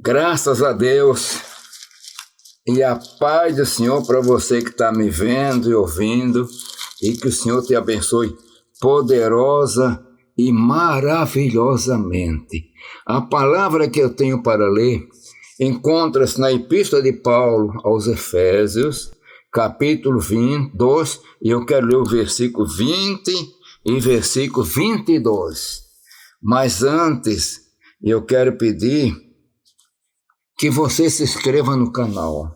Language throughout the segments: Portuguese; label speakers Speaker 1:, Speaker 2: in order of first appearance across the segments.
Speaker 1: Graças a Deus e a paz do Senhor para você que está me vendo e ouvindo, e que o Senhor te abençoe poderosa e maravilhosamente. A palavra que eu tenho para ler encontra-se na Epístola de Paulo aos Efésios, capítulo 22, e eu quero ler o versículo 20 e versículo 22. Mas antes, eu quero pedir que você se inscreva no canal,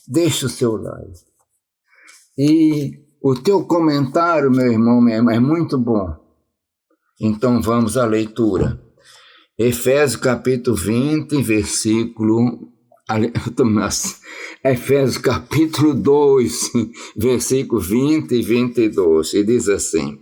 Speaker 1: deixe o seu like. E o teu comentário, meu irmão, minha irmã, é muito bom. Então vamos à leitura. Efésios capítulo 20, versículo... Efésios capítulo 2, versículo 20 e 22. E diz assim: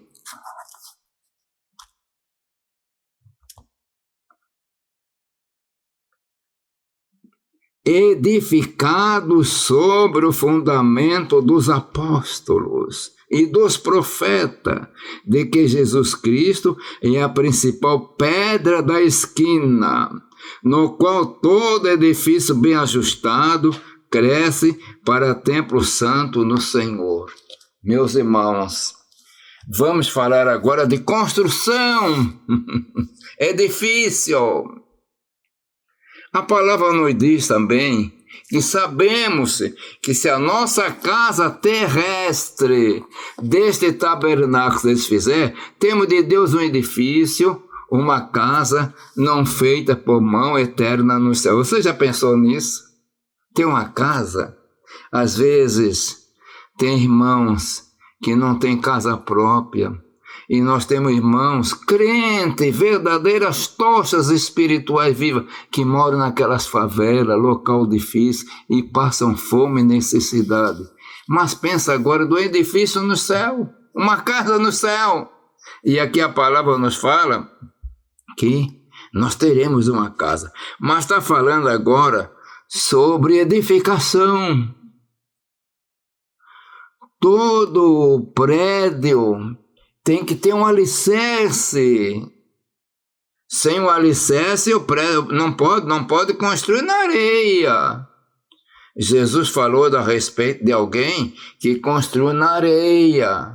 Speaker 1: edificados sobre o fundamento dos apóstolos e dos profetas, de que Jesus Cristo é a principal pedra da esquina, no qual todo edifício bem ajustado cresce para templo santo no Senhor. Meus irmãos, vamos falar agora de construção, edifício. A palavra nos diz também que sabemos que se a nossa casa terrestre deste tabernáculo se desfizer, temos de Deus um edifício, uma casa não feita por mão eterna no céu. Você já pensou nisso? Tem uma casa? Às vezes tem irmãos que não têm casa própria. E nós temos irmãos crentes, verdadeiras tochas espirituais vivas, que moram naquelas favelas, local difícil, e passam fome e necessidade. Mas pensa agora do edifício no céu, uma casa no céu. E aqui a palavra nos fala que nós teremos uma casa. Mas está falando agora sobre edificação. Todo prédio tem que ter um alicerce. Sem o alicerce, o prédio não pode construir na areia. Jesus falou a respeito de alguém que construiu na areia.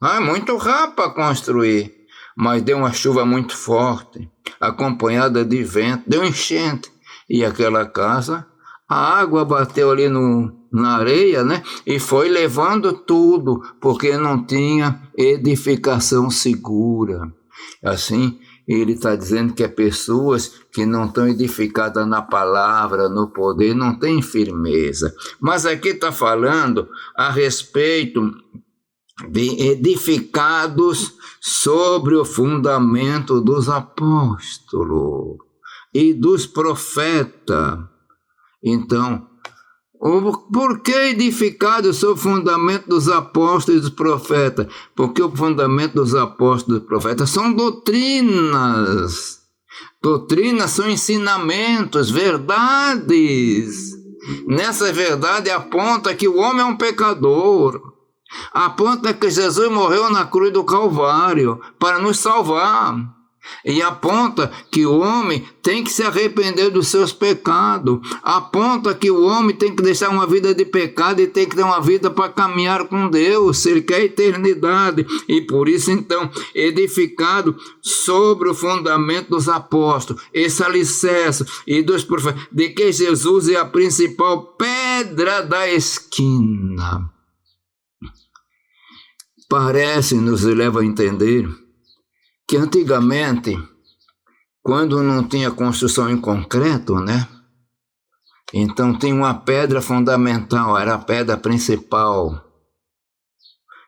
Speaker 1: É muito rápido para construir, mas deu uma chuva muito forte, acompanhada de vento, deu enchente. E aquela casa, a água bateu ali na areia, né? E foi levando tudo, porque não tinha edificação segura. Assim, ele está dizendo que é pessoas que não estão edificadas na palavra, no poder, não têm firmeza. Mas aqui está falando a respeito de edificados sobre o fundamento dos apóstolos e dos profetas. Então, por que edificado sobre o fundamento dos apóstolos e dos profetas? Porque o fundamento dos apóstolos e dos profetas são doutrinas. Doutrinas são ensinamentos, verdades. Nessa verdade aponta que o homem é um pecador. Aponta que Jesus morreu na cruz do Calvário para nos salvar. E aponta que o homem tem que se arrepender dos seus pecados. Aponta que o homem tem que deixar uma vida de pecado e tem que ter uma vida para caminhar com Deus, se ele quer a eternidade. E por isso, então, edificado sobre o fundamento dos apóstolos, esse alicerce e dos profetas, de que Jesus é a principal pedra da esquina. Parece, nos leva a entender que antigamente, quando não tinha construção em concreto, né? Então tinha uma pedra fundamental, era a pedra principal.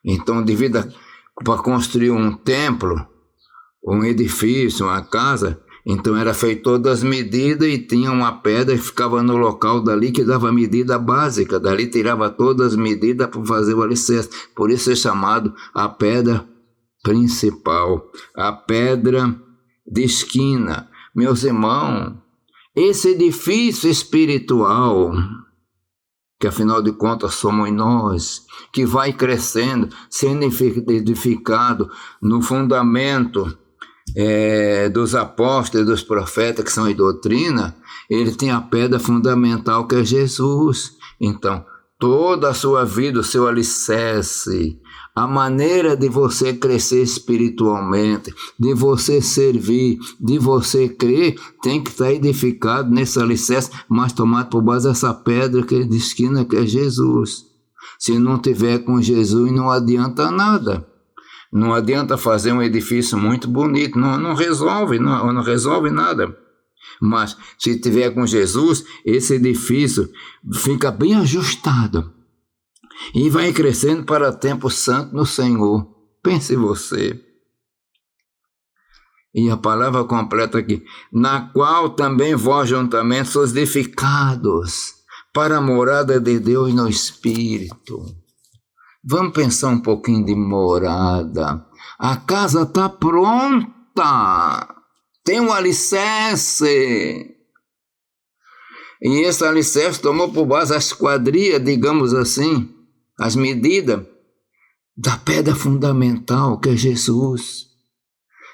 Speaker 1: Então, para construir um templo, um edifício, uma casa, então era feito todas as medidas e tinha uma pedra que ficava no local dali que dava a medida básica, dali tirava todas as medidas para fazer o alicerce. Por isso é chamado a pedra principal, a pedra de esquina. Meus irmãos, esse edifício espiritual, que afinal de contas somos nós, que vai crescendo, sendo edificado no fundamento dos apóstolos, dos profetas, que são a doutrina, ele tem a pedra fundamental que é Jesus. Então, toda a sua vida, o seu alicerce, a maneira de você crescer espiritualmente, de você servir, de você crer, tem que estar edificado nesse alicerce, mas tomado por base dessa pedra que é de esquina, que é Jesus. Se não tiver com Jesus, não adianta nada. Não adianta fazer um edifício muito bonito, não resolve nada. Mas se tiver com Jesus, esse edifício fica bem ajustado e vai crescendo para tempo santo no Senhor. Pense você. E a palavra completa aqui, na qual também vós juntamente sois edificados para a morada de Deus no Espírito. Vamos pensar um pouquinho de morada. A casa está pronta. Tem um alicerce. E esse alicerce tomou por base a esquadria, digamos assim, as medidas da pedra fundamental, que é Jesus.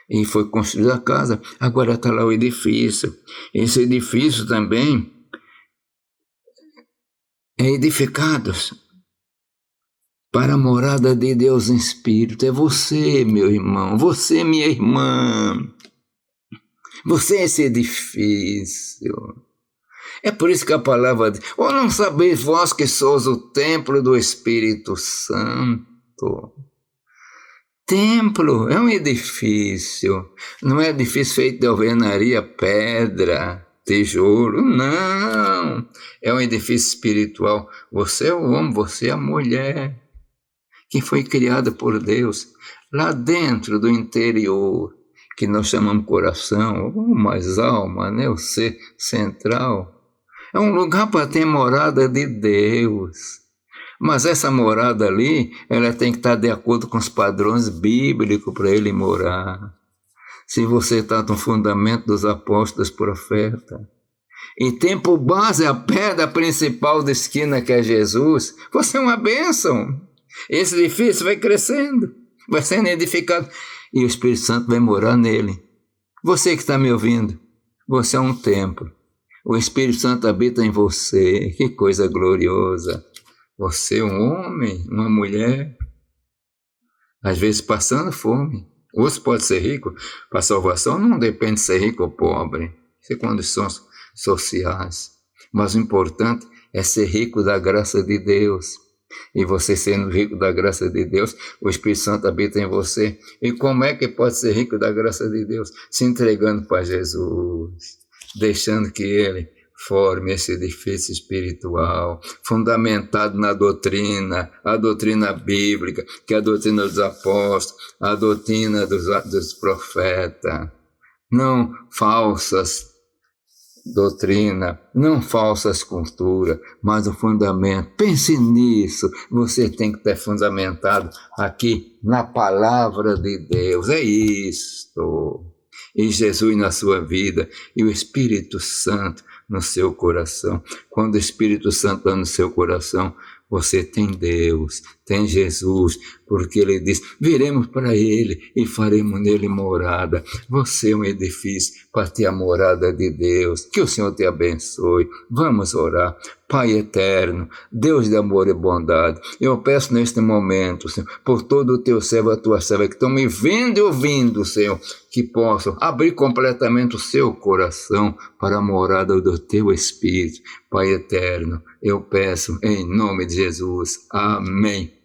Speaker 1: E foi construída a casa. Agora está lá o edifício. Esse edifício também é edificado para a morada de Deus em Espírito. É você, meu irmão, você, minha irmã. Você é esse edifício. É por isso que a palavra diz, ou não sabeis vós que sois o templo do Espírito Santo. Templo é um edifício. Não é edifício feito de alvenaria, pedra, tijolo, não. É um edifício espiritual. Você é o homem, você é a mulher, que foi criada por Deus, lá dentro do interior, que nós chamamos coração, ou mais alma, né? O ser central. É um lugar para ter morada de Deus. Mas essa morada ali, ela tem que estar de acordo com os padrões bíblicos para ele morar. Se você está no fundamento dos apóstolos, profetas, e tem por base a pedra principal da esquina, que é Jesus, você é uma bênção. Esse edifício vai crescendo, vai sendo edificado, e o Espírito Santo vai morar nele. Você que está me ouvindo, você é um templo. O Espírito Santo habita em você, que coisa gloriosa. Você é um homem, uma mulher, às vezes passando fome. Outros podem ser ricos. Para a salvação não depende de ser rico ou pobre. Isso é condições sociais. Mas o importante é ser rico da graça de Deus. E você sendo rico da graça de Deus, o Espírito Santo habita em você. E como é que pode ser rico da graça de Deus? Se entregando para Jesus, deixando que Ele forme esse edifício espiritual, fundamentado na doutrina, a doutrina bíblica, que é a doutrina dos apóstolos, a doutrina dos profetas. Não falsas doutrina, não falsas culturas, mas o fundamento. Pense nisso, você tem que ter fundamentado aqui na palavra de Deus, é isto. E Jesus na sua vida, e o Espírito Santo no seu coração. Quando o Espírito Santo está no seu coração, você tem Deus, tem Jesus, porque Ele diz, viremos para Ele e faremos nele morada. Você é um edifício para ter a morada de Deus. Que o Senhor te abençoe. Vamos orar. Pai eterno, Deus de amor e bondade, eu peço neste momento, Senhor, por todo o teu servo, a tua serva, que estão me vendo e ouvindo, Senhor, que possam abrir completamente o seu coração para a morada do teu Espírito. Pai eterno, eu peço em nome de Jesus. Amém.